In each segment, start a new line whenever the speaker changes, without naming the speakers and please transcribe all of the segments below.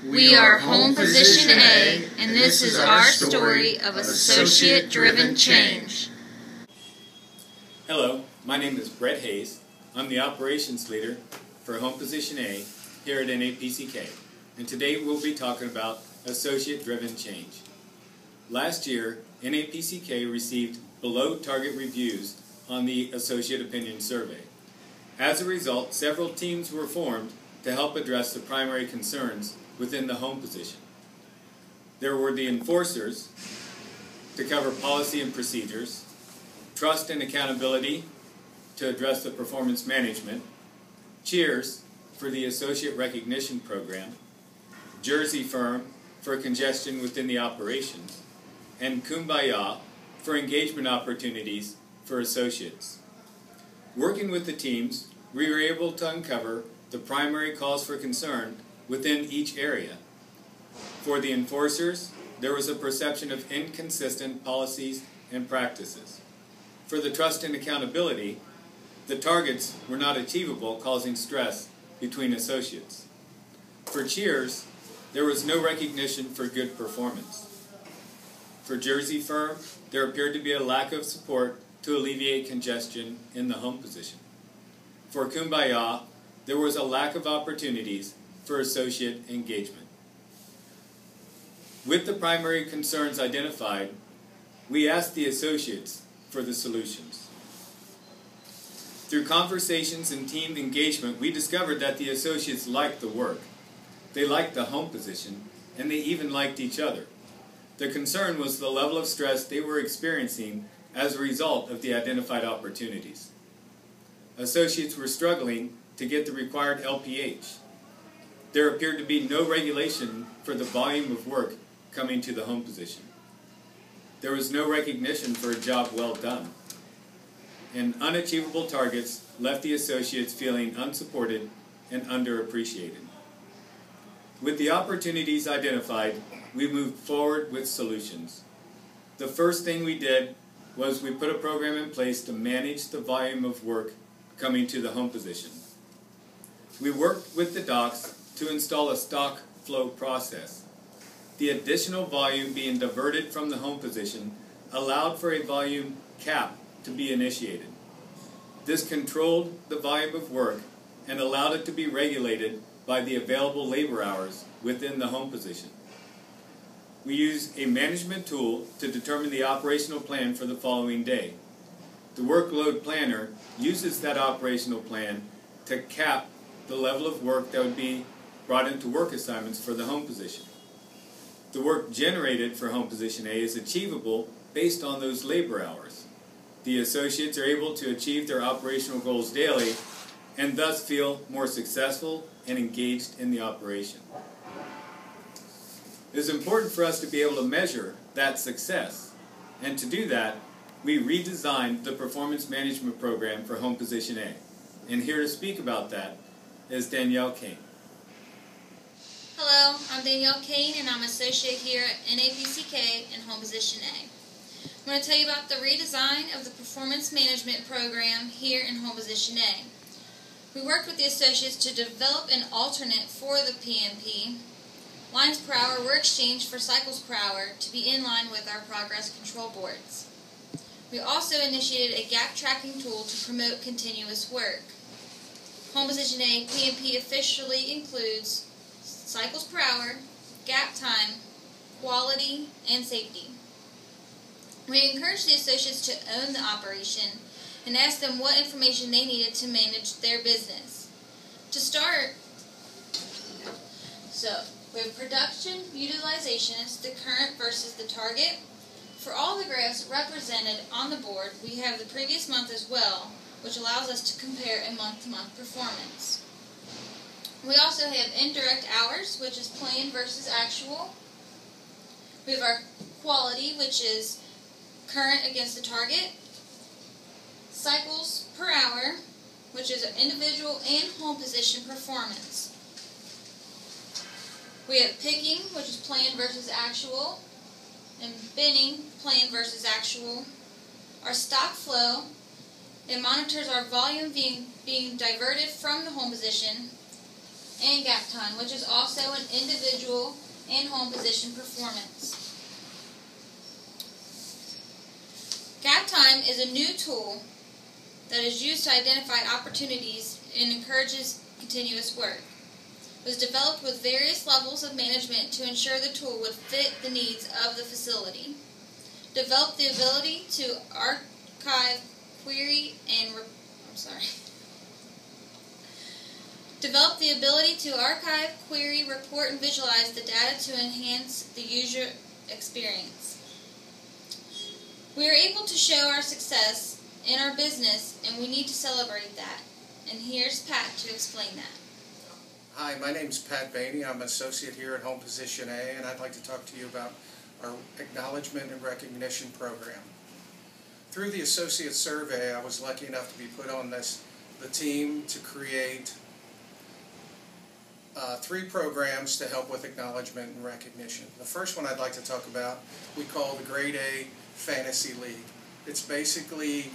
We are Home Position A, and this is our story of associate-driven change.
Hello, my name is Brett Hayes. I'm the operations leader for Home Position A here at NAPCK, and today we'll be talking about associate-driven change. Last year, NAPCK received below-target reviews on the Associate Opinion Survey. As a result, several teams were formed to help address the primary concerns within the home position. There were the enforcers to cover policy and procedures, trust and accountability to address the performance management, cheers for the associate recognition program, Jersey firm for congestion within the operations, and kumbaya for engagement opportunities for associates. Working with the teams, we were able to uncover the primary cause for concern within each area. For the enforcers, there was a perception of inconsistent policies and practices. For the trust and accountability, the targets were not achievable, causing stress between associates. For cheers, there was no recognition for good performance. For Jersey firm, there appeared to be a lack of support to alleviate congestion in the home position. For kumbaya, there was a lack of opportunities for associate engagement. With the primary concerns identified, we asked the associates for the solutions. Through conversations and team engagement, we discovered that the associates liked the work. They liked the home position, and they even liked each other. The concern was the level of stress they were experiencing as a result of the identified opportunities. Associates were struggling to get the required LPH. There appeared to be no regulation for the volume of work coming to the home position. There was no recognition for a job well done. And unachievable targets left the associates feeling unsupported and underappreciated. With the opportunities identified, we moved forward with solutions. The first thing we did was we put a program in place to manage the volume of work coming to the home position. We worked with the docs to install a stock flow process. The additional volume being diverted from the home position allowed for a volume cap to be initiated. This controlled the volume of work and allowed it to be regulated by the available labor hours within the home position. We used a management tool to determine the operational plan for the following day. The workload planner uses that operational plan to cap the level of work that would be brought into work assignments for the home position. The work generated for Home Position A is achievable based on those labor hours. The associates are able to achieve their operational goals daily and thus feel more successful and engaged in the operation. It is important for us to be able to measure that success, and to do that, we redesigned the performance management program for Home Position A. And here to speak about that is Danielle Kane.
Hello, I'm Danielle Kane, and I'm associate here at NAPCK in Home Position A. I'm going to tell you about the redesign of the performance management program here in Home Position A. We worked with the associates to develop an alternate for the PMP. Lines per hour were exchanged for cycles per hour to be in line with our progress control boards. We also initiated a gap tracking tool to promote continuous work. Home Position A PMP officially includes cycles per hour, gap time, quality, and safety. We encouraged the associates to own the operation and asked them what information they needed to manage their business. To start, we have production utilization is the current versus the target. For all the graphs represented on the board, we have the previous month as well, which allows us to compare a month-to-month performance. We also have indirect hours, which is planned versus actual. We have our quality, which is current against the target. Cycles per hour, which is individual and home position performance. We have picking, which is planned versus actual, and binning, planned versus actual. Our stock flow, it monitors our volume being diverted from the home position, and gap time, which is also an individual individual and home position performance. Gap time is a new tool that is used to identify opportunities and encourages continuous work. It was developed with various levels of management to ensure the tool would fit the needs of the facility. Developed the ability to archive, query, and Develop the ability to archive, query, report, and visualize the data to enhance the user experience. We are able to show our success in our business, and we need to celebrate that. And here's Pat to explain that.
Hi, my name is Pat Bainey. I'm an associate here at Home Position A, and I'd like to talk to you about our Acknowledgement and Recognition program. Through the associate survey, I was lucky enough to be put on the team to create 3 programs to help with acknowledgement and recognition. The first one I'd like to talk about we call the Grade A Fantasy League. It's basically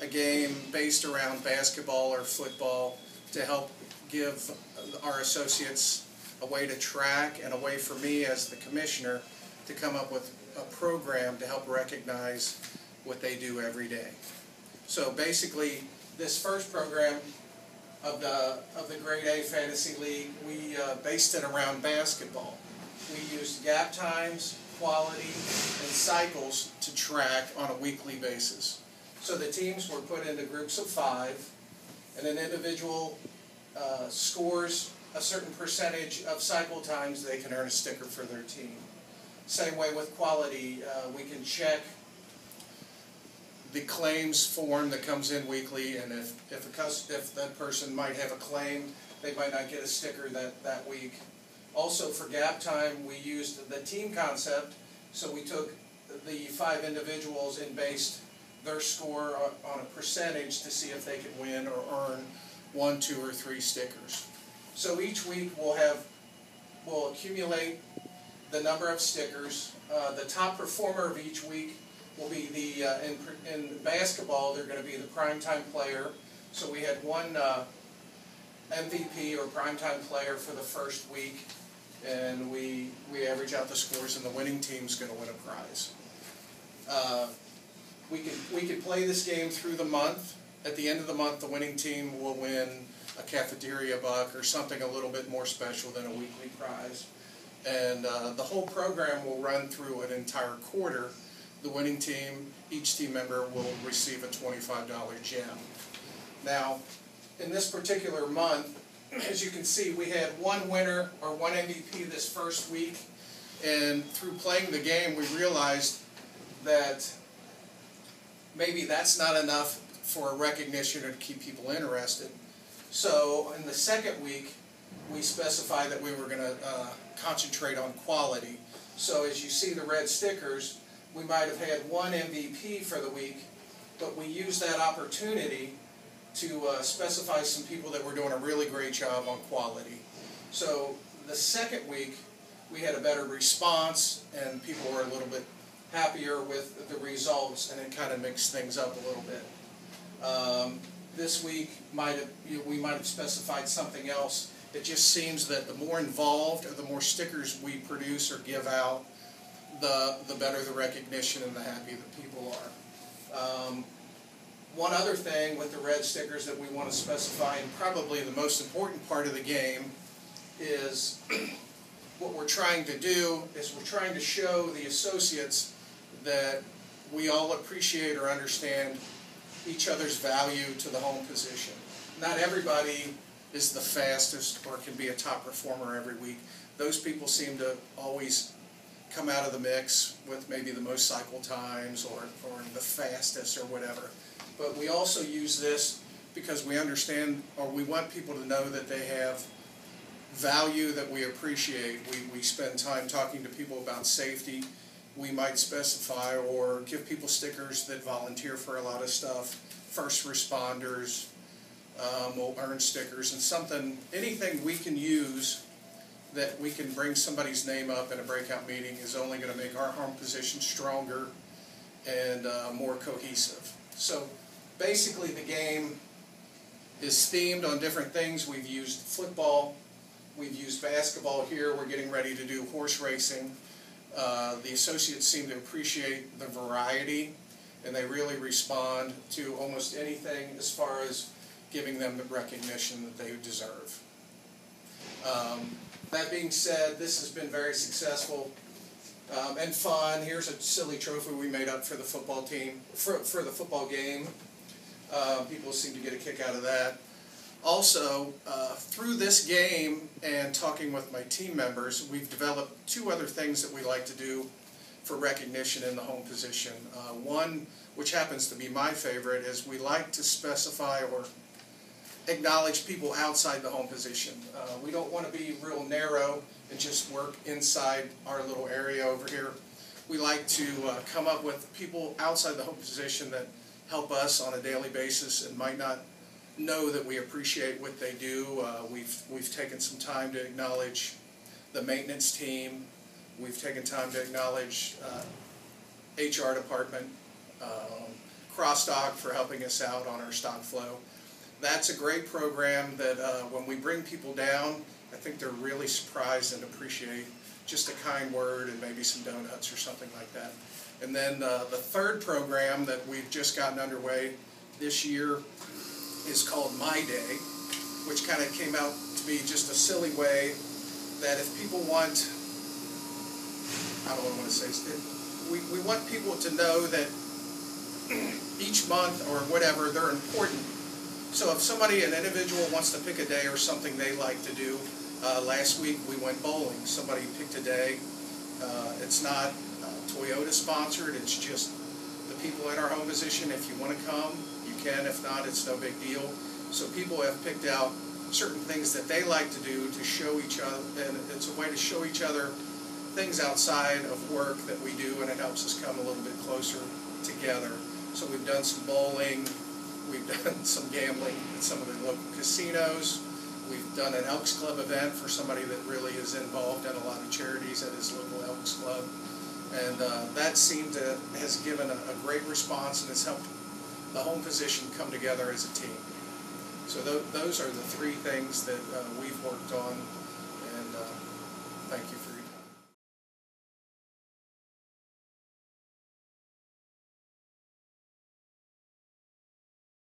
a game based around basketball or football to help give our associates a way to track and a way for me as the commissioner to come up with a program to help recognize what they do every day. So basically, this first program of the Grade A Fantasy League, we based it around basketball. We used gap times, quality, and cycles to track on a weekly basis. So the teams were put into groups of 5, and an individual scores a certain percentage of cycle times, they can earn a sticker for their team. Same way with quality, we can check the claims form that comes in weekly, and if that person might have a claim, they might not get a sticker that week. Also for gap time, we used the team concept, so we took the 5 individuals and based their score on a percentage to see if they could win or earn 1, 2, or 3 stickers. So each week we'll accumulate the number of stickers. The top performer of each week will be in basketball, they're going to be the primetime player. So we had one MVP or primetime player for the first week, and we average out the scores, and the winning team's going to win a prize. We could play this game through the month. At the end of the month, the winning team will win a cafeteria buck or something a little bit more special than a weekly prize. And the whole program will run through an entire quarter. The winning team, each team member will receive a $25 gem. Now, in this particular month, as you can see, we had 1 winner or 1 MVP this first week, and through playing the game, we realized that maybe that's not enough for a recognition or to keep people interested. So in the second week, we specified that we were going to concentrate on quality. So as you see the red stickers, we might have had 1 MVP for the week, but we used that opportunity to specify some people that were doing a really great job on quality. So the second week, we had a better response, and people were a little bit happier with the results, and it kind of mixed things up a little bit. This week, we might have specified something else. It just seems that the more involved or the more stickers we produce or give out, the better the recognition and the happier the people are. One other thing with the red stickers that we want to specify, and probably the most important part of the game, is what we're trying to do is we're trying to show the associates that we all appreciate or understand each other's value to the home position. Not everybody is the fastest or can be a top performer every week. Those people seem to always come out of the mix with maybe the most cycle times or the fastest or whatever. But we also use this because we understand, or we want people to know that they have value that we appreciate. We spend time talking to people about safety. We might specify or give people stickers that volunteer for a lot of stuff. First responders will earn stickers, and anything we can use that we can bring somebody's name up in a breakout meeting is only going to make our home position stronger and more cohesive. So basically the game is themed on different things. We've used football, We've used basketball here. We're getting ready to do horse racing. The associates seem to appreciate the variety, and they really respond to almost anything as far as giving them the recognition that they deserve. That being said, this has been very successful and fun. Here's a silly trophy we made up for the football team, for the football game. People seem to get a kick out of that. Also, through this game and talking with my team members, we've developed two other things that we like to do for recognition in the home position. One, which happens to be my favorite, is we like to specify or acknowledge people outside the home position. We don't want to be real narrow and just work inside our little area over here. We like to come up with people outside the home position that help us on a daily basis and might not know that we appreciate what they do. We've taken some time to acknowledge the maintenance team. We've taken time to acknowledge HR department, Crossstock for helping us out on our stock flow. That's a great program that when we bring people down, I think they're really surprised and appreciate just a kind word and maybe some donuts or something like that. And then the third program that we've just gotten underway this year is called My Day, which kind of came out to be just a silly way that if people want, I don't want to say, we want people to know that each month or whatever, they're important. So if somebody, an individual, wants to pick a day or something they like to do, last week we went bowling. Somebody picked a day. It's not Toyota sponsored. It's just the people in our home position. If you want to come, you can. If not, it's no big deal. So people have picked out certain things that they like to do to show each other, and it's a way to show each other things outside of work that we do, and it helps us come a little bit closer together. So we've done some bowling. We've done some gambling at some of the local casinos. We've done an Elks Club event for somebody that really is involved in a lot of charities at his local Elks Club. And that has given a great response, and has helped the home position come together as a team. So those are the three things that we've worked on